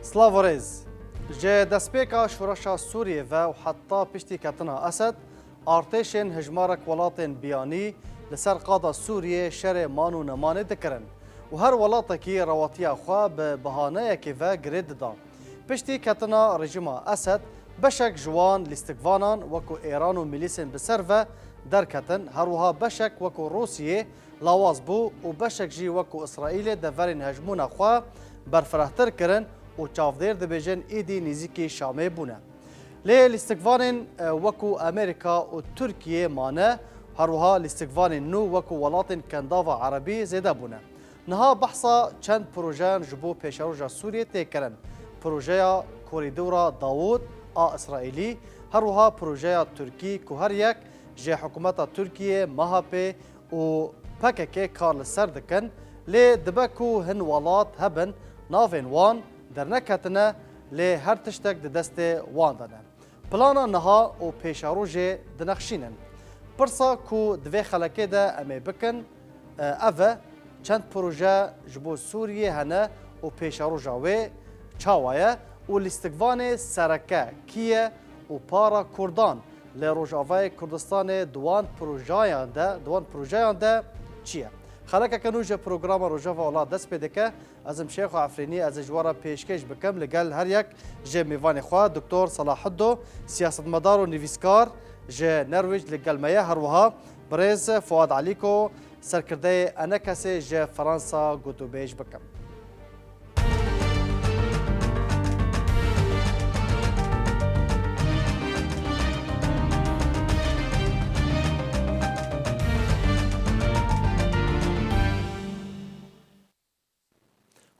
سلاواريز جه دسپیکا شورشا سوریه و حتی پشتی کتنا اسد ارتشین هجمارک ولاتین بیانی لسر قادا سوریه شر مانو نمانه دکرن و هر ولاتکی رواتیا خواه به بهانه که و گرید دا پشتی کتنا رژیما اسد بشک جوان لیستگوانان وکو ایران و میلیسین بسر و درکتن هروها بشک وکو روسیه لاواز بو و بشک جی وکو اسرائیل دورین هجمون خواه برفرهتر کرن و چاودیر دبیجن ایدی نزیکی شامه بونه. لی لیستگوانین وکو امریکا و ترکیه مانه هروها لیستگوانین نو وکو ولاتین کنداوا عربی زیده بونه. نها بحثا چند پروژه جبو پیشروجا سوریه تیکرن. پروژه کوریدورا داوود اسرائیلی هروها پروژه ترکی که هر یک جه حکومت ترکیه مهاپی و پکک کار لسر دکن لی دبکو هن ولات هبن ناوین وان در نکتنه لی هر تشتک دست وان دانه. پلانا نها و پیشاروژ دنخشینن. پرسا کو دوی خلکه ده امی بکن اوه چند پروژه جبو سوریه هنه و پیشاروژا وی چاوایه و لیستگوان سرکه کیه و پارا کردان لی روژاوای کردستان دوان پروژهان ده چیه؟ خلک کنوج پروگرام روجاوا ولا دست بده که ازم شیخ عفرینی از جوارا پیشکش بکم لگل هر یک جه میوان خوا دکتر صلاح الدو سیاستمدار و نویسکار جه نرویج لگل میه هر وها برز فؤاد علیکو سرکرده انکسی جه فرانسا گوتو بیج بکم.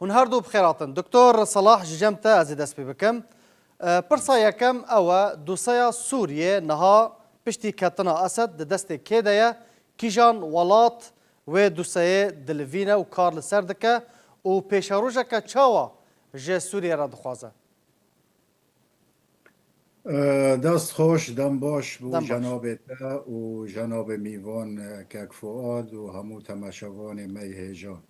هون هر دو بخيراتن دكتور صلاح جمتا از دست بكم پرسا یکم او دوسایا سوریه نها پشتی کتنا اسد دست کیدایا کیجان ولات و دوسایه دلوینه و کارل سردکه و پیشاروژه که چاوا جه سوریه را دخوازه دست خوش دم باش بو جناب تا و جناب میوان کک فؤاد و همو تماشاوان می هیجان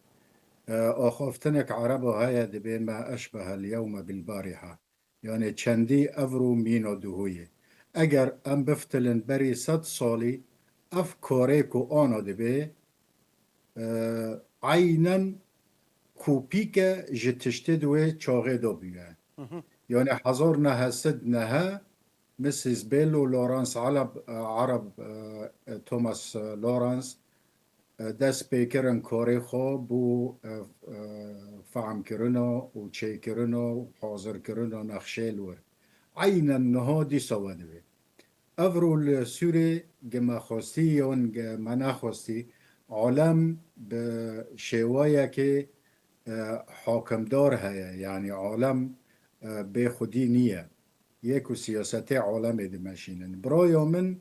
آخافتنك عربو هاي دبي ما أشبه اليوم بالبارحة يعني چندي أفرو مينو دهوية أجر أم بفتلن بري 100 صالي أف كوريكو آنو دبي عينا كوبيكا جتشتدوي چاغي دو بيان يعني حضرنا هسدنها مسيس بيلو لورانس عرب توماس لورانس دست پیکرن کاری خوب بو فهم کرنا و چه کرنا و حاضر کرنا نقشه لور عینا نهادی سواده بی افرول سوری گما خواستی یا گما نخواستی عالم به شوایه که حاکمدار هیا یعنی عالم به خودی نیه یک و سیاست عالم دمشینن برای من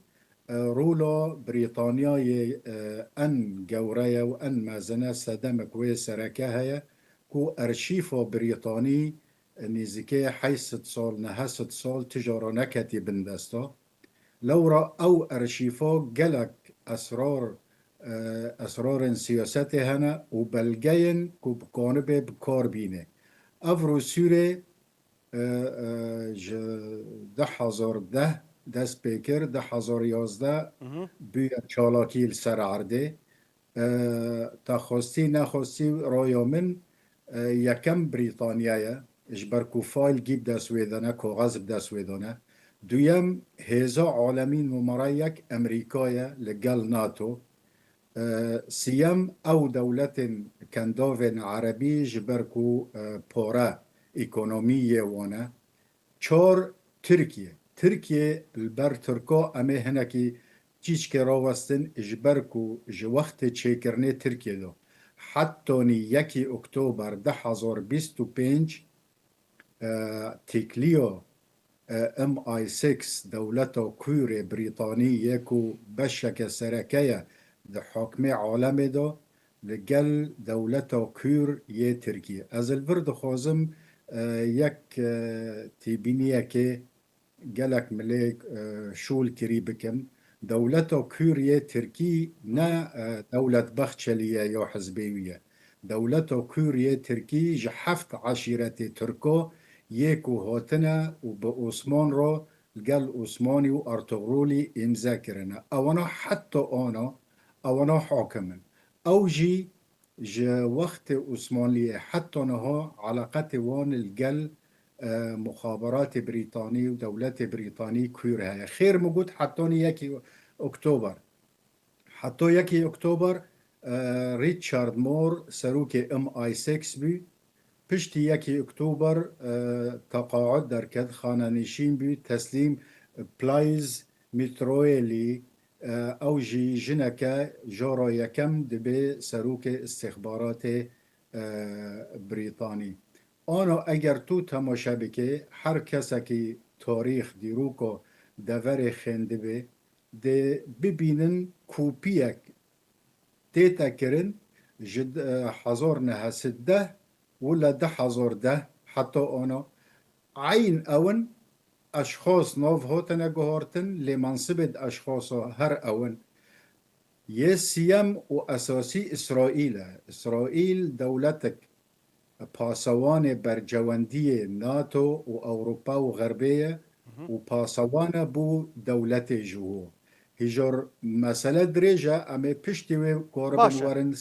رولا بريطانيا أن جوريا وأن مازنا سدم كوي سركة هي كو أرشيفو بريطاني نيزكي حيث صال نهست صال تجارة نكتي بندستا لورا أو أرشيفو جلك أسرار سياسته هنا وبلجين كو بقانبه بكاربينه أفرو سوري 10,010 دست پیکر 10,011 بی چالاکی سر عرده تا خواستی نخواستی رای من یکم بریتانیایه اجبر کو فایل گیب دست ویدانه کاغذ دست ویدانه دویم هزا عالمین ممرا یک امریکایه لگل ناتو سیم او دولت کنداوین عربی جبر کو پاره اکونومی وانه چار ترکیه البر ترکا امه هنکی چیچ که راوستن اجبر کو جوخت چیکرنه ترکیه دو حتی نی 1 اکتبر 2025 تکلیو MI6 دولتا کور بریطانی یکو بشک سرکیه ده حکم عالم دو لگل دولتا کور یه ترکیه از الورد خوازم یک تیبینیه که گلک ملیک شول کری بکن دولتا کوریه ترکی نه دولت بخچلیه یا حزبیویه دولتا کوریه ترکی جحفت عشیرت ترکو يكو هوتنا وبأوسمان رو القل أوسماني وأرطغرولي إمذاكرنا أونا حتى أنا حاكما أو جي وقت عثمانية حتى نها علاقات وان القل مخابرات بريطاني ودولة بريطاني كورها خير موجود حتى يكي أكتوبر حتى يكي أكتوبر ريتشارد مور سروكي ام اي 6 بي پشتی یکی اکتبر تقاعد در کد خانه نشین بی تسلیم پلایز میترویلی او جی جنکه جارا یکم دبی سروک استخبارات بریطانی آنو اگر تو تماشا بکه هر کسی که تاریخ دیروکو دور خنده بی ده ببینن کوپیک تیتا کرن جد 1910 ولا 10,010 حتى أنا عين أون أشخاص نوف هوتنا جهارتن لمنصبة أشخاص هر أون يسيم وأساسي إسرائيل دولتك باسوان برجواندية ناتو وأوروبا وغربية وباسوان بو دولة جوه هجر مسألة درجة أمي بشتوي قربن باشە ورن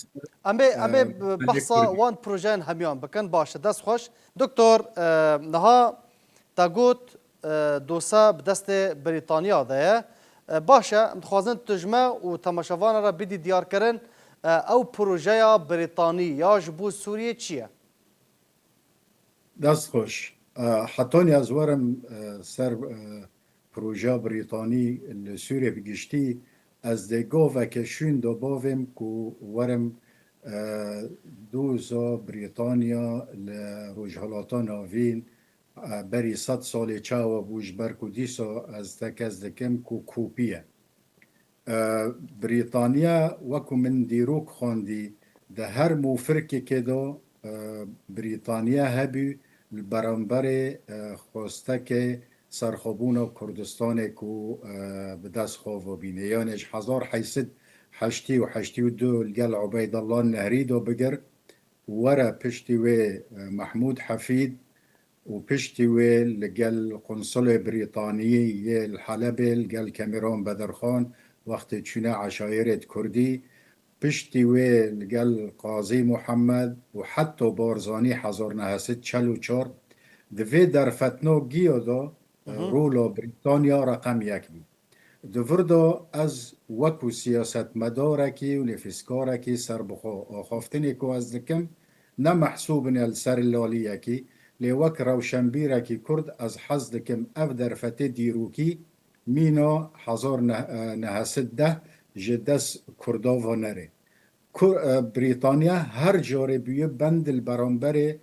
ئەمێ بەحسا وان پروۆژیان هەمیان بکەن باشە دەست خۆش دکتۆر نەها تاگوت دۆسا بدەستێ بریتانیادایە باشە دخوازن تژمە و تەماشەوانە را بیدی دیارکردن ئەو پروۆژەیە بریتانی یا ji بۆ سووریە چییە؟ دست خوش حتى از ورم سر پروژه بریتانی لسوریه بگشتی از دگاه و کشون دو باویم که ورم دوزا بریتانیا لروجهالاتان آوین بری 100 سال چاو بوش برکو دیسا از تکز دکم که کوپیه بریتانیا وکو من دیروک خواندی ده هر موفرکی که دا بریتانیا هبی برانبر خواسته که سرخوبون کردستان کو به دست خواه بینه یعنیش 1882 لگل عبید الله نهری دو بگر ورا پشتی و محمود حفید و پشتی و لگل قنصل بریتانیی الحلب لگل کامران بدرخان وقت چونه عشایرت کردی پشتی و لگل قاضی محمد و حتی بارزانی 1944 دوی در فتنو گیو دا رولا بریتانیا رقم یک بی دوردا از وکو سیاست مدارکی و نفسکارکی سر آخافتنی که از دکم نه محسوبن السر لالیکی لیوک روشنبیرکی کرد از حز دکم اف در فته دیروکی مینا 1910 جدس کرداو نره بریتانیا هر جاره بیه بند البرانبر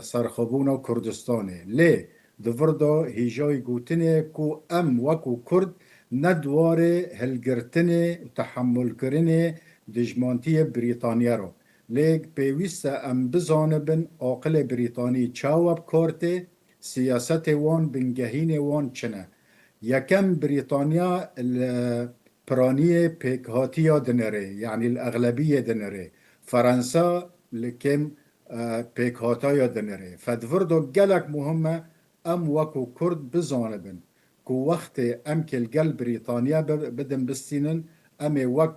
سرخبون کردستانه لی دوردا هیجای گوتنه کو ام وکو کرد ندواره هلگرتنه تحمل کرنه دجمانتی بریتانیا رو لیک پیوست ام بزانبن عاقل بریتانی چاوب کارته سیاست وان بنگهین وان چنه یکم بریتانیا پرانی پیکهاتی دنره یعنی الاغلبیه دنره فرانسا لکم پیکهاتا دنره فدوردو گلک مهمه ام وکو کرد بزانبن کو وقت ام کل گل بریتانیا بدن بستینن ام وک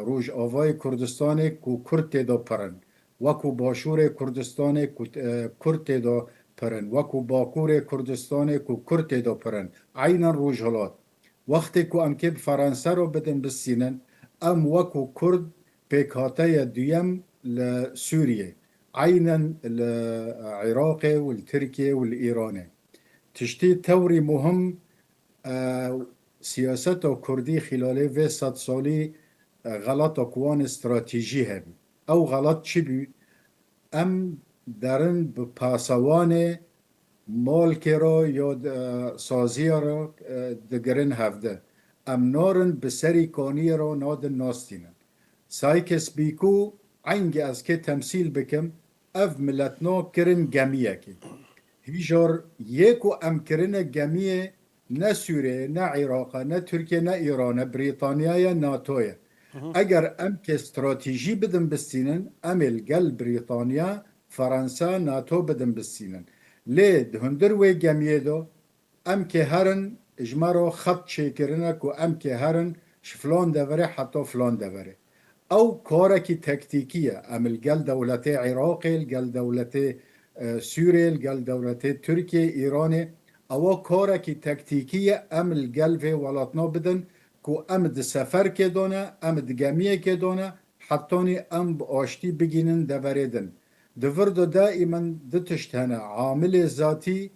روج آوای کردستان کو کرد دا پرن وکو باشور کردستان کو کرد دا پرن وکو باکور کردستان کو کرد دا پرن عینا روج هلات وقتی کو ام که فرانسه رو بدن بستینن ام وکو کرد پیکاته دویم لسوریه عینا العراق والتركيا والإيران تشتي توري مهم سياسة كردي خلال في 100 سالي غلط اكوان استراتيجي هبي او غلط چبي ام درن بپاسوان مالك را یا سازی را دگرن هفته ام نارن بسری کانی را نادن ناستینن سایکس بیکو عنگ از که تمثیل بکم اف ملتنا کرن گمیه که هیجار یکو ام کرن گمیه نه سوریه نه عراق نه ترکیه نه ایران بریتانیا ناتویه اگر ام که استراتیجی بدن بستینن ام الگل بریتانیا فرانسا ناتو بدن بستینن ليه هندر وی گمیه دو ام که هرن اجمارو خط شکرنه که ام که هرن شفلان دوره حتی فلان دوره او کارکی تکتیکیه ام الگل دولت عراق الگل دولت سوریه الگل دولت ترکیه ایران او کارکی تکتیکیه ام الگل و ولاتنا بدن که ام د سفر که دونه ام د گمیه که دونه حتی ام با آشتی بگینن دوردن دورد دائما دتشتهنا عامل ذاتی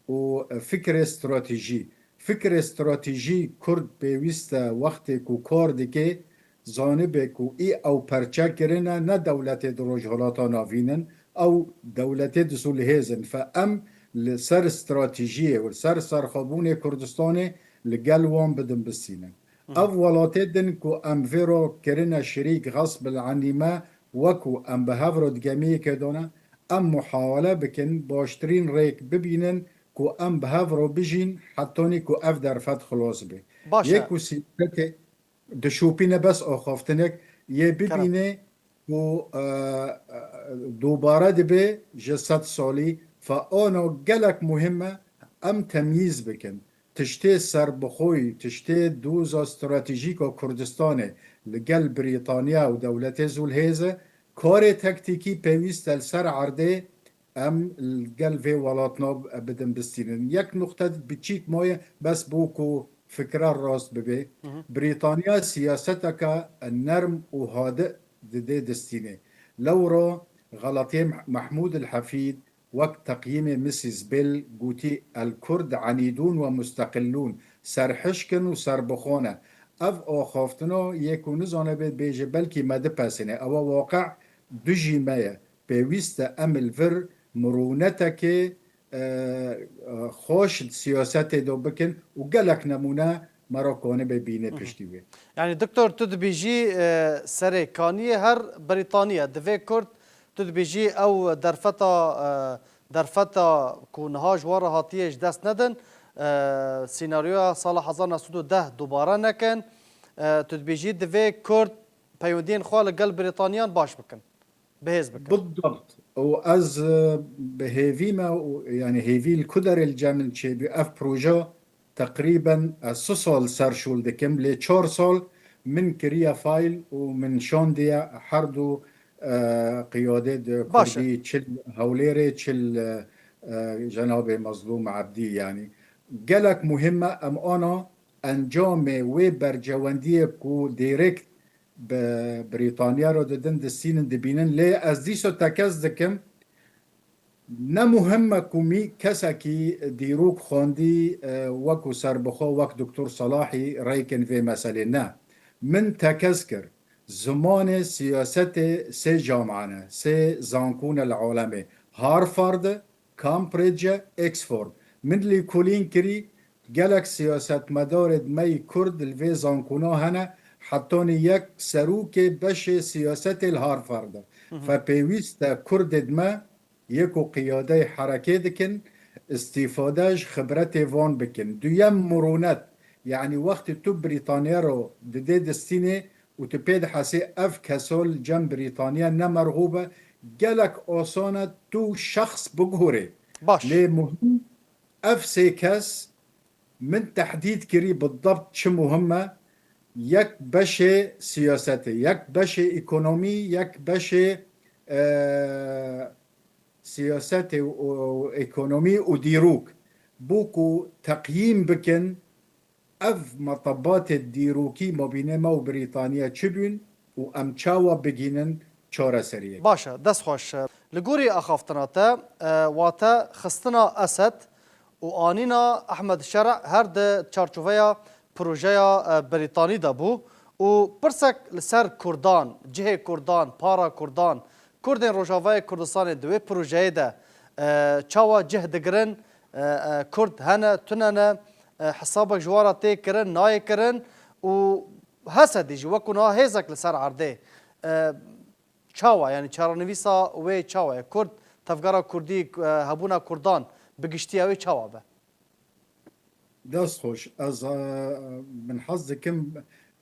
و فکر استراتیجی کرد پیوسته وقتی کو کار دیگه زانبه کو ای او پرچه کرنه نه دولت دروجهلاتا ناوینن او دولت دسولهزن فام لسر استراتیجیه و سر سرخابون کردستان لگلوان بدن بسینن او ولاتت دن کو ام ویرو کرنه شریک غصب العنیمه وکو ام بهافرو دگمیه که دونه ام محاوله بکن باشترین ریک ببینن کو ام بهافرو بجین حتونی کو اف درفت خلاص به باشه یکو سیبت دشوپینه بس آخافتنک یه کرم ببینه کو دوباره دبه جسد سالی فآنو گلک مهمه ام تمیز بکن تشتی سربخوی تشتی دوز استراتیژیک و کردستانه لگل بریتانیا و دولت زولهزه کار تکتیکی پیوست سر عرده ام لگل في ولاتنا بدن بستینن یک نقطه بچیک مایه بس بوکو فكرة راست ببي بريطانيا سياستك النرم وهادئ دي دستيني لورا غلطي محمود الحفيد وقت تقييم مسيس بيل قوتي الكرد عنيدون ومستقلون سرحشكن وسربخونة اف آخافتنا يكون نزانه بيجي بلكي مدى باسنه او واقع دجي مايا بيويست امل فر مرونتك خوش سیاست دو بکن و گلک نمونه مرا کنه ببینه پشتی وی يعني دكتور تدبيجي سريكانية هر بريطانيا دفي كرد تدبيجي او درفتا كونها جوار هاتيش دست ندن سيناريو صالح حزان سودو ده دوباره نكن تدبيجي دفي كرد بيودين خوال قلب بريطانيان باش بكن بهز بكن بالضبط وأز بهيفي ما يعني هيفي الكدر الجامل شيء بأف بروجا تقريبا 6 سال سرشول دكم ل 4 سال من كريا فايل ومن شونديا حردو قيادة باشه كردي تشل هوليري تشل جناب مظلوم عبدي يعني قالك مهمة أم أنا أنجام وبرجواندية كو ديريكت بريطانيا رو ددن دستين دبينن لي از ديسو تاكز دكم نه مهمه کومی کسا کی دیروک خواندی وکو سربخو وک دکتر صلاحی ریکن في مسئله نه من تاكز كر زمان سياسة سي جامعنا سي زانكون العالمي هارفارد كامبريدج اكسفورد من اللي كولين كري جالك سياسة مدارد مي كرد الفي زانكونا هنا حتوني يك سروك بش سياسة الهارفارد فبيويست كرد ما يكو قيادة حركة دكن استفادهش خبرت وان بكن دويم مرونات يعني وقت تو بريطانيا رو دي دستيني وتبيد حسي اف كسول جنب بريطانيا نمرغوبة جالك آسانة تو شخص بجهوري باش ليه مهم اف سيكاس من تحديد كري بالضبط شو مهمة يك بشي سياساتي يك بشي ايكونومي يك بشي سياساتي وايكونومي وديروك بوكو تقييم بكن اف مطبات الديروكي ما بينما وبريطانيا تشبين وامشاوا بجينن چارة سريع باشا دست خوش لگوری اخافتناتا واتا خستنا اسد و آنینا احمد شرع هر ده چارچوفیا پروژه بریتانی دا بو و پرسک لسر کردان جه کردان پارا کردان کردین روژاوای کردستان دوی پروژه ده چاوا جه دگرن کرد هنه تننه حسابك جوارا تي كرن ناي كرن و هسدي جوا كنا هيزك لسر عرده چاوا يعني چارانويسا و چاوا كرد تفگارا كردي هبونا كردان بگشتي اوي چاوا به دست خوش از من حظ كم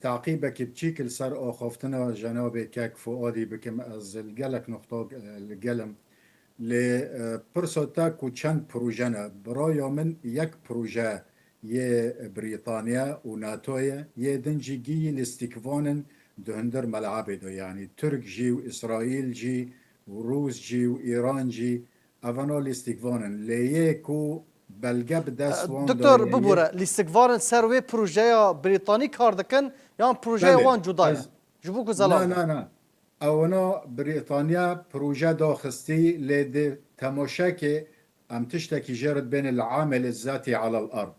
تعقيبك بشيكل سر اخافتنا جناب كاك فؤادي بكم از الجلك نقطة الجلم لپرسوتا کو چند پروژه نه برای من یک پروژه یه بریتانیا و ناتویا یه دنجیگی لاستیکوانن دهندر ملعبه دو يعني ترك جي وإسرائيل جي وروس جي وإيران جي أفانو لاستيكوانن ليكو بلغة بدستوان دکتۆر دايه ببوورە لیستکڤارن سەر وێ پروژەیە بریتانی کار دەکەن یان پروژەیە بله وان جودایە از ji bo ku نه zelal نه نه اونا بريطانيا بروجة داخستي لد تماشاكي ام تشتكي جرد بين العامل الذاتي على الارض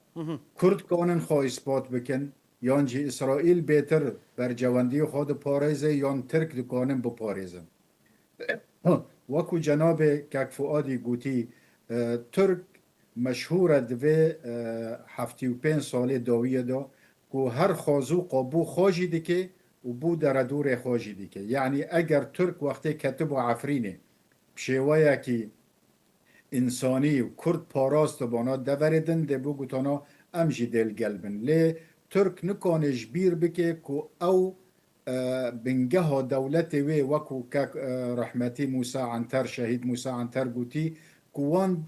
كرد كونن خو اثبات بكن يانجي اسرائيل بيتر برجواندي خود باريزه يان ترك دكونن بپاريزن وكو جناب كاك فؤادي قوتي ترك مشهورة دوی 75 ساله داویه دا که هر خازو قابو خواجی دیگه و بو در دور خواجی دیگه یعنی اگر ترک وقتی کتب و عفرینه بشیوه که انسانی و کرد پاراست بانا دوردن ده بو گوتانا امجی دل گلبن لی ترک نکانش بیر بکه که او بنگه ها دولت وی وکو که رحمتی موسی عنتر شهید موسی عنتر گوتی کوان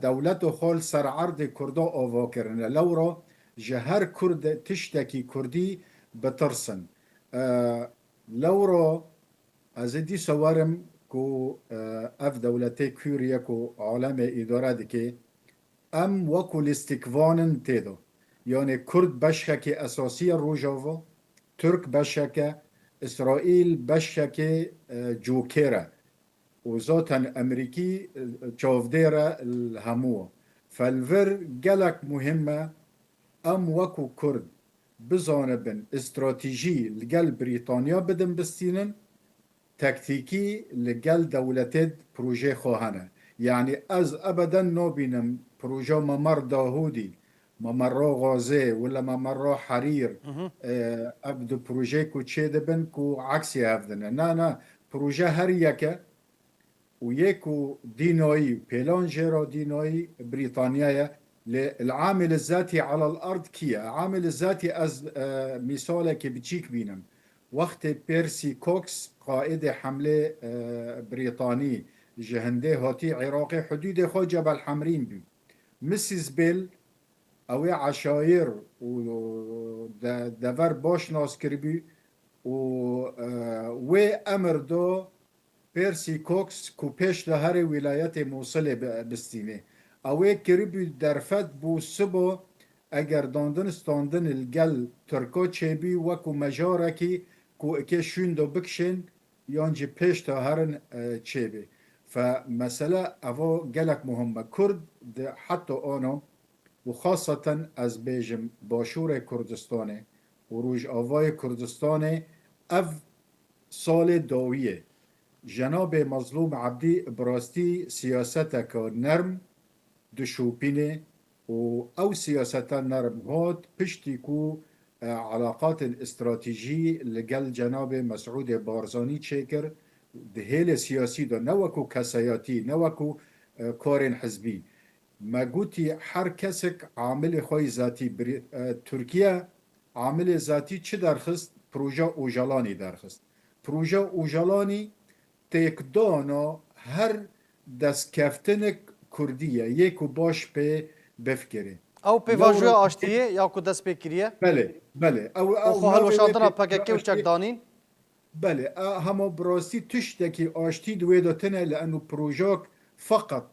دولت و خال سر عرض کردا آوا کرنه لورا جهر کرد تشتکی کردی بترسن لورا از دی سوارم کو اف دولتی کوریه کو عالم اداره دکه ام وکو الاستکوانن تیدو یعنی کرد بشک اساسی روجاوا ترک بشک اسرائیل بشک جوکره وزاتن امريكي تشوفديرا الهموه فالفر جلك مهمه ام وكو كرد بزانبن استراتيجي لقل بريطانيا بدن بستينن تكتيكي لقل دولتين بروجي خوهنه يعني از ابدا نوبينم بروجا ممر داهودي ممر غازي ولا ممر حرير ابدو بروجي كو تشيد بن كو عكسي هفدن نا بروجا هر يكه و يكو دينوي بيلون جيرو دينوي بريطانيا العامل الذاتي على الأرض كيا عامل الذاتي أز مثالك بتشيك بينم وقت بيرسي كوكس قائد حملة بريطاني جهنده هاتي عراقي حدود خو جبل حمرين بي مسيس بيل أو عشاير و دفر باش ناس كربي و أمر دو پرسی کوکس کو پیش ده هر ولایت موصل بستینه اوه کریبی درفت بو سبو اگر داندن ستاندن الگل ترکو چیبی وکو مجاره کی کو اکی شوندو بکشن یانجی پیش ده هرن چیبی فمسألة اوه گلک مهمه کرد حتی آنو وخاصة از بیجم باشور کردستانه و روش آوای کردستانه اف سال داویه جناب مظلوم عبدی براستی سیاستک نرم دشوپینه و او سیاست نرم هات پشتی کو علاقات استراتیجی لگل جناب مسعود بارزانی چکر دهیل سیاسی دا نوکو کسایاتی نوکو کارن حزبی ما گوتی هر کسک عامل خوی ذاتی ترکیه عامل ذاتی چه درخست پروژه اوجلانی درخست پروژه اوجلانی تکدانا هر دست کفتنک کردیه یکو باش به بفکره او پیواژویا آشتیه یا کو دست پێکiriye بله او خو هەڵوەشاندنا پەکەکێ و چەکدانین بله هما براستی تشتکی آشتی دوی داتنه لانو پروژاک فقط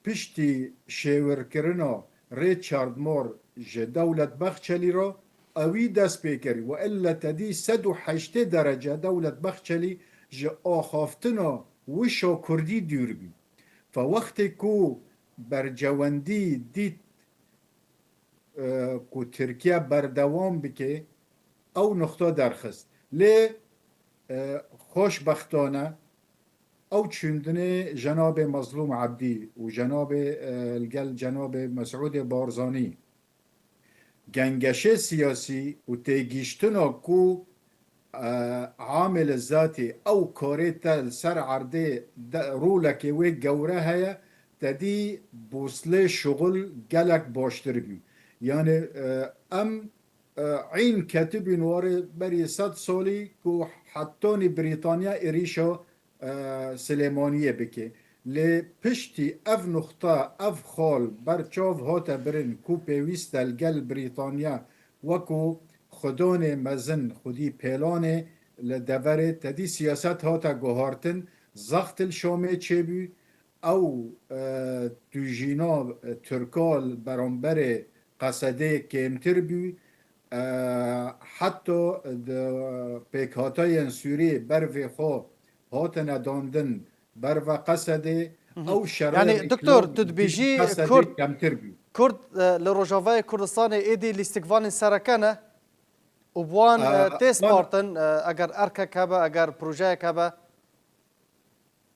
پشتی شیورکرنا ریچارد مور جه دولت بخچلی را اوی دست پیکری و الا تدی 108 درجه دولت بخچلی جه آخافتنا وشا کردی دور بی فوقتی کو برجواندی دید کو ترکیه بردوام بکه او نقطه درخست لی خوشبختانه او چندنه جناب مظلوم عبدی و جناب مسعود بارزانی گنگشه سیاسی و تیگیشتنا کو عامل ذاتي او كوريتا سر عرضي رولك وي جوره هيا تدي بوصله شغل جلك باشتر بي يعني ام عين كاتب نوار بري 100 سالي كو حتوني بريطانيا اريشا سليمانية بكي لپشتی اف نقطه اف خال برچاو هاتا برن کو پیویست الگل بریتانیا وکو خودان مزن خودی پیلان لدوره تدی سیاست هاتا گوهارتن زخت الشامه چه بی او توجینا ترکال برانبر قصده کمتر بی حتی پیکاتای سوری بر خو هاتن داندن بر و قصده او يعني شرایط دكتور اکلال دی تدبيجي قصده كرد کمتر بی كرد لروجافاي كردستان ايدي لاستقبال سركانه وبوان تيس آن بارتن اگر اركك هبا اگر بروجيك هبا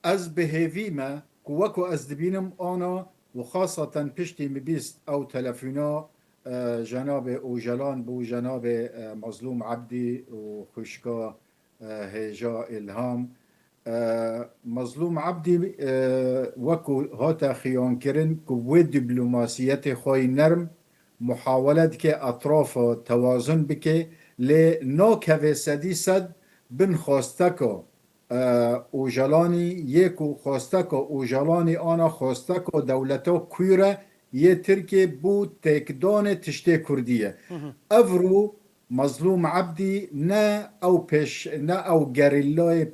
از بهیوی ما کوکو از دبینم آنا و خاصتا پشتی مبیست او تلفونا جناب اوجلان بو جناب مظلوم عبدی و خشکا هجا الهام مظلوم عبدی وکو هاتا خیان کرن که و دیپلوماسیت خوی نرم محاولت که اطراف توازن بکه لی ناکوه سدی صد بن خواستکا اوجلانی یکو خواستکا اوجلانی آنا خواستکا دولتا کویره یه ترکیه بود تکدان تشته کردیه افرو مظلوم عبدی نه او پیش نه او گریلای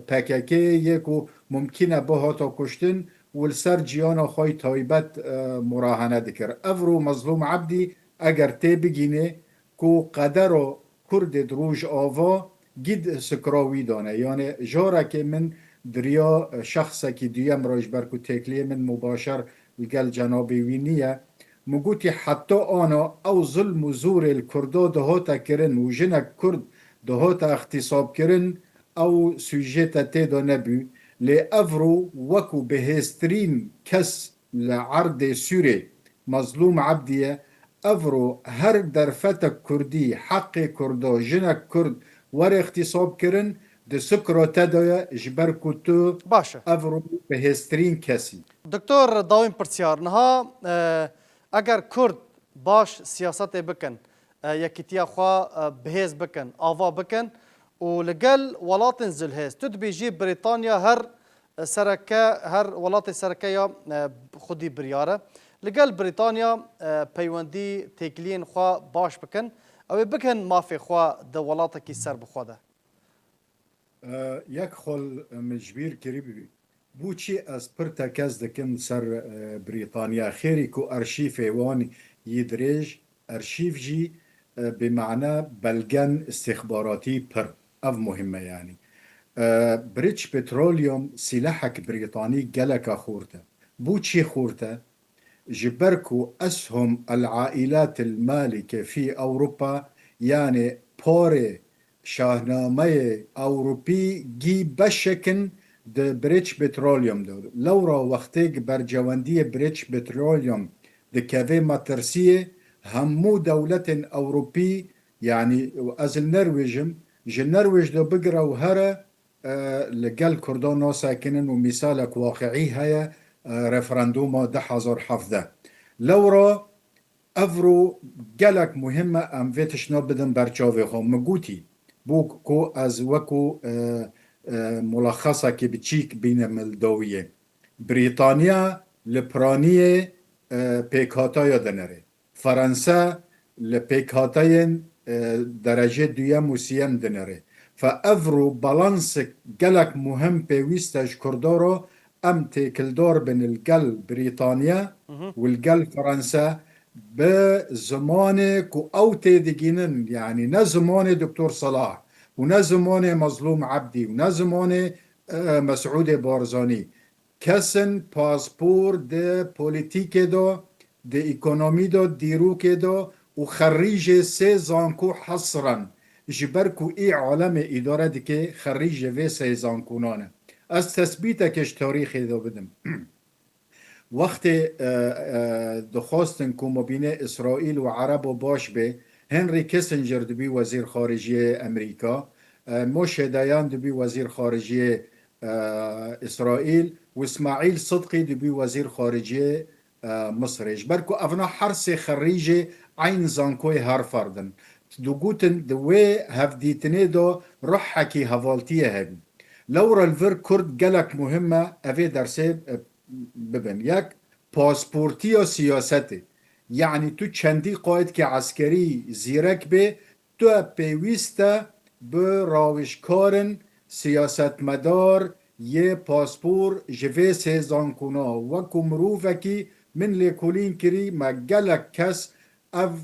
پککه یکو ممکنه به هاتا کشتن والسر جیانا خوی تایبت مراهنه دکر افرو مظلوم عبدی اگر تی بگینه کو قدر و کرد دروج آوا گید سکراوی دانه یعنی جاره که من دریا شخصه که دیم راج برکو تکلیه من مباشر لگل جنابی وینیه مگوتی حتی آنا او ظلم و زور الکردا دهاتا کرن و جنک کرد دهاتا اختصاب کرن او سوژیتا تیدا نبی لی افرو وکو بهسترین کس لعرض سوره مظلوم عبدیه افرو هر درفت کردی حق کردا جنک کرد ور اختصاب کرن ده سکرا تدایا جبر کتو باشا افرو بهسترین کسی دكتور داوين برتسيار نها اگر كرد باش سياسات بكن يكتيا خوا بهيز بكن آوا بكن ولقل ولاتن زلهيز تدبيجي بريطانيا هر سركة هر ولات سركية خودي بريارة لقل بريطانيا بيوندي تيكلين خوا باش بكن او بكن ما في خوا دولاتك سر بخوا ده یک خل مجبیر کریبی بوچی از پرتا کس دکن سر بریطانیا خیری کو ارشیف وان یدریج ارشیف جی بمعنى بلغن استخباراتي پر اف مهمة يعني بريتش بتروليوم سلاحك بريطاني جلك خورته بوچي خورته جبركو أسهم العائلات المالكة في أوروبا يعني بوري شاهنامه أوروبي جي بشكن ده بريتش بتروليوم دو لورا وقتك برجواندية بريتش بتروليوم ده كافي ماترسية همو دولة أوروبي يعني از النرويجم النرويج دو بقرا وهرا لقال كردون ساكنن ومثالك واقعي هيا رفراندوم ده حضر حفظه لورا افرو گلک مهمه ام ویتش بدن برچاوه هم مگوتی بو کو از وکو ملخصه که بچیک بین ملدویه بریتانیا لپرانیه پیکاتای دنره فرانسه لپیکاتای درجه دویم و سیم دنره فافرو بالانس گلک مهم پیویستش کردارو ام تیکلدار بین الگل بریتانیا والگل فرنسا بزمان كو او تيدقينن يعني نا زمان دكتور صلاح ونا زمان مظلوم عبدي ونا زمان مسعود بارزاني كسن باسبور دي بوليتيك دو دي ايكونومي دو ديروك دو وخريج سي زانكو حصرا جبركو اي عالم اداره دي خريج في سي زانكونانه از تثبيتكش تاريخي دو بدم وقت دخواستن که مبینه اسرائیل و عرب و باش به هنری کسنجر دبی وزیر خارجی امریکا موشه دایان دبی وزیر خارجی اسرائیل و اسماعیل صدقی دبی وزیر خارجی مصرش برکو افنا حرس خریج عین زانکوی هارفاردن دو گوتن دوی هفدیتنه دو روح حکی هوالتیه هبی لورا الفر كرد جلك مهمة أفي درسي ببن يك باسبورتي و سياسته يعني تو چندی قاید که عسکری زیرک به تو پیوسته به راوشکارن سیاستمدار یه پاسپور جوه سیزان کنا و کمروفکی من لیکولین کری ما گلک کس اف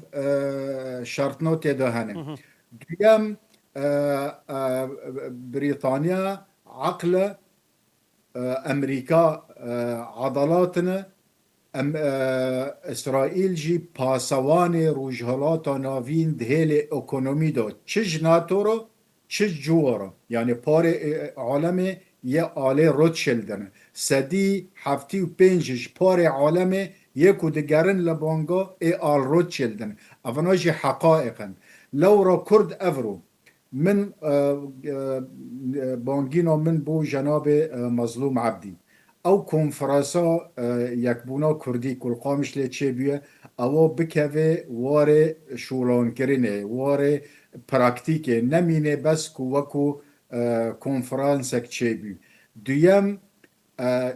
شرطنوت دهنه دویم بريطانيا عقل أمريكا عضلاتنا إسرائيل جي باسواني روجهلاتا نافين دهيل اكونومي دو چج ناتو رو چج جوا رو يعني پار عالم یه آله روتشلدن سدی هفتی و پنجش پار عالم یکو دگرن لبانگا ای آل روتشلدن اونا جي حقائقا لو را كرد افرو من بانگینا من بو جناب مظلوم عبدی او کنفرانسا یکبونا کردی کل قامش لی چه بیه او بکوه واره شولان کرنه واره پراکتیکه نمینه بس کو وکو کنفرانسک چه بیه دویم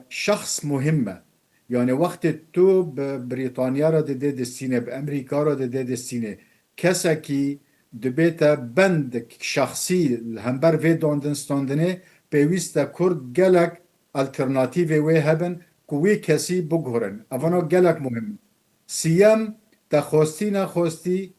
شخص مهمه يعني وقت تو بريطانيا را ده دستينه بأمريكا را ده دستينه كساكي دبيتا بند شخصي الهمبر في دوندن ستاندنه بيويستا كورد جالك الترناتيفي وي هبن كوي كسي بگهرن افانا جالك مهم سيام تخوستي نخوستي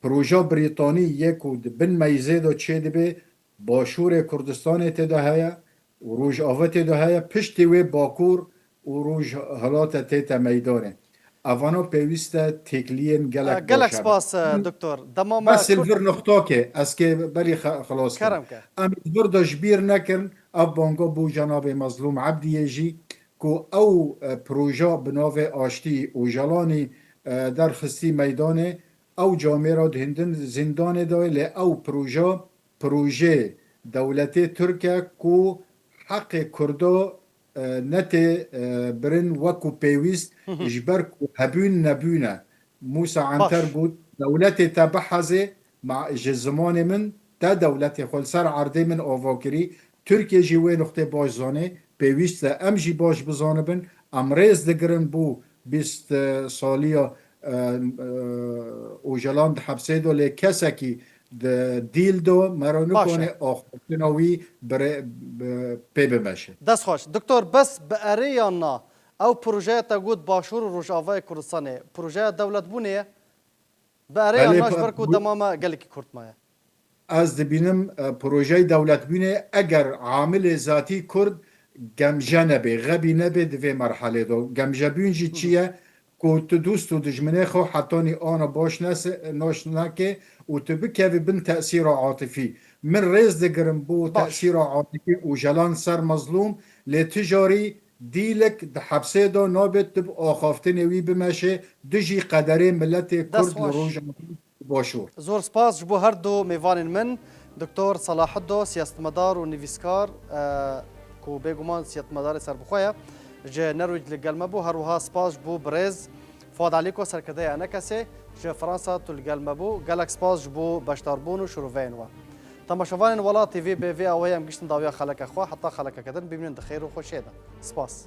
پروژه بريطاني يكو بن ميزه دو چه دبه باشور كردستان تدا هيا و روج آفت دو هيا پشتی وي باكور و روج حالات تیتا میدانه اوانو پیوسته تکلین گلک گلک سپاس دکتر دمام بس الفر نقطه که از که بری خلاص کرم کرد ام الفر داش بیر نکرن اب بانگا بو جناب مظلوم عبدی جی کو او پروژه بناو آشتی و جلانی در خستی میدانه او جامعه را هندن زندان دای او پروژه دولتی ترکیه کو حق کردا نتي برن وكو بيويست جبر هبون نبونا موسى عنتر بود دولتي تبحزه مع جزمان من تا دولتي خلصر عرضي من اوفاكري تركيا جوي نقطة باش زانه بيويست ام جي باش بزانه بن امريز دقرن بو بيست صالية اوجلان حبسه دو لكسكي دیل دو مرا نکنه آخرتناوی پی بمشه دست خوش دکتر بس به اریانا او پروژه تا گود باشور و روجاوای کردستانه پروژه دولت بونه به اریانا برکو دماما گلکی کرد مایه از دبینم پروژه دولت بونه اگر عامل ذاتی کرد گمجه نبه غبی نبه دوی مرحله دو گمجه بینجی چیه که تو دوست و دجمنه خو حتانی آنا باش ناش نکه و تو بکوی بن تأثیر عاطفی من ریز دگرم بو تأثیر عاطفی و جلان سر مظلوم لتجاری دیلک ده حبسه دا نابد تب آخافته نوی بمشه دجی قدره ملت کرد لروج باشور زور سپاس جبو هر دو میوان من دکتر صلاح الدو سیاستمدار و نویسکار کو بگومان سیاستمدار سر بخواه جه نروج لگلمه بو هر وها سپاس بو برز فاد علیکو سرکده انا کسی جه فرانسا تلگلمه بو گلک سپاس بو بشتاربون و شروفین و تماشاوان ولا تیوی بی وی اوهی هم گشتن داویا خلک خواه حتی خلک کدن ببینن دخیر و خوشیده سپاس